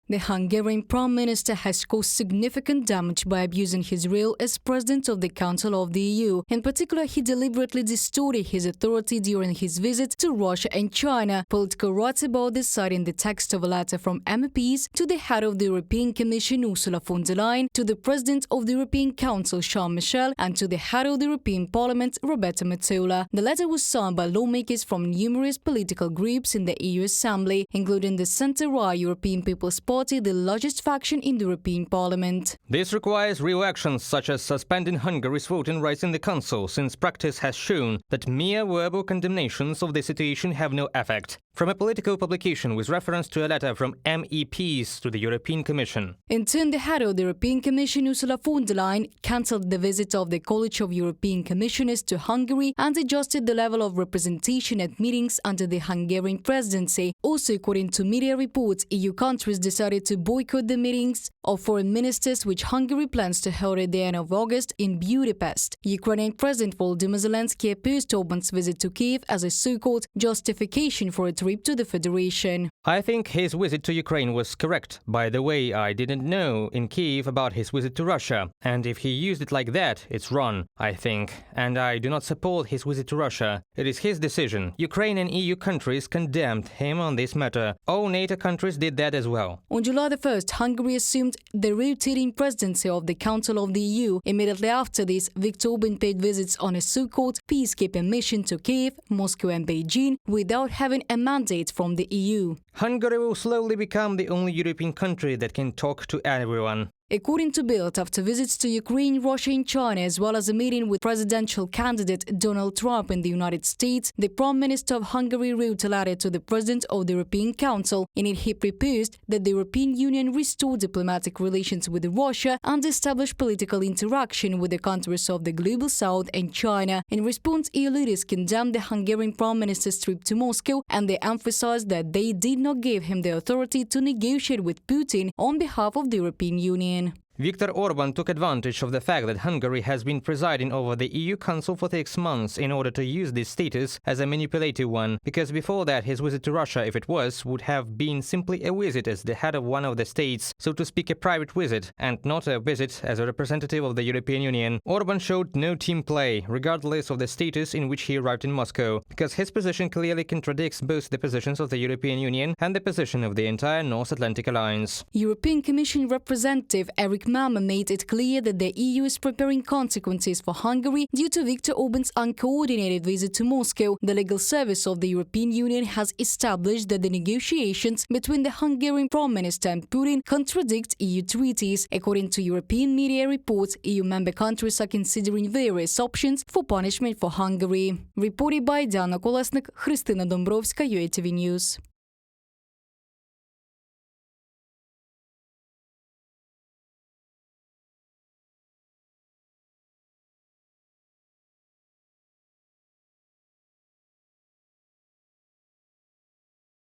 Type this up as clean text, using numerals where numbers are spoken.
The Hungarian Prime Minister has caused significant damage by abusing his role as President of the Council of the EU. In particular, he deliberately distorted his authority during his visit to Russia and China. Political writes about this, citing the text of a letter from MEPs to the head of the European Commission, Ursula von der Leyen, to the President of the European Council, Charles Michel, and to the head of the European Parliament, Roberta Metsola. The letter was signed by lawmakers from numerous political groups in the EU Assembly, including the centre-right European People's Party, the largest faction in the European Parliament. This requires real actions such as suspending Hungary's voting rights in the Council, since practice has shown that mere verbal condemnations of the situation have no effect. From a political publication with reference to a letter from MEPs to the European Commission. In turn, the head of the European Commission, Ursula von der Leyen, cancelled the visit of the College of European Commissioners to Hungary and adjusted the level of representation at meetings under the Hungarian presidency. Also, according to media reports, EU countries decided to boycott the meetings of foreign ministers, which Hungary plans to hold at the end of August in Budapest. Ukrainian President Volodymyr Zelensky opposed Orban's visit to Kiev as a so-called justification for a trip to the Federation. I think his visit to Ukraine was correct. By the way, I didn't know in Kiev about his visit to Russia, and if he used it like that, it's wrong, I think. And I do not support his visit to Russia. It is his decision. Ukraine and EU countries condemned him on this matter. All NATO countries did that as well. On July the 1st, Hungary assumed the rotating presidency of the Council of the EU. Immediately after this, Viktor Orban paid visits on a so-called peacekeeping mission to Kiev, Moscow and Beijing without having a mandate from the EU. Hungary will slowly become the only European country that can talk to everyone. According to Bild, after visits to Ukraine, Russia and China, as well as a meeting with presidential candidate Donald Trump in the United States, the Prime Minister of Hungary wrote a letter to the President of the European Council. In it, he proposed that the European Union restore diplomatic relations with Russia and establish political interaction with the countries of the Global South and China. In response, EU leaders condemned the Hungarian Prime Minister's trip to Moscow, and they emphasized that they did not give him the authority to negotiate with Putin on behalf of the European Union. Viktor Orban took advantage of the fact that Hungary has been presiding over the EU Council for 6 months in order to use this status as a manipulative one, because before that his visit to Russia, if it was, would have been simply a visit as the head of one of the states, so to speak a private visit, and not a visit as a representative of the European Union. Orban showed no team play, regardless of the status in which he arrived in Moscow, because his position clearly contradicts both the positions of the European Union and the position of the entire North Atlantic Alliance. European Commission representative Eric Mama made it clear that the EU is preparing consequences for Hungary due to Viktor Orban's uncoordinated visit to Moscow. The legal service of the European Union has established that the negotiations between the Hungarian Prime Minister and Putin contradict EU treaties. According to European media reports, EU member countries are considering various options for punishment for Hungary. Reported by Diana Kolesnik, Христина Домбровська, UATV News.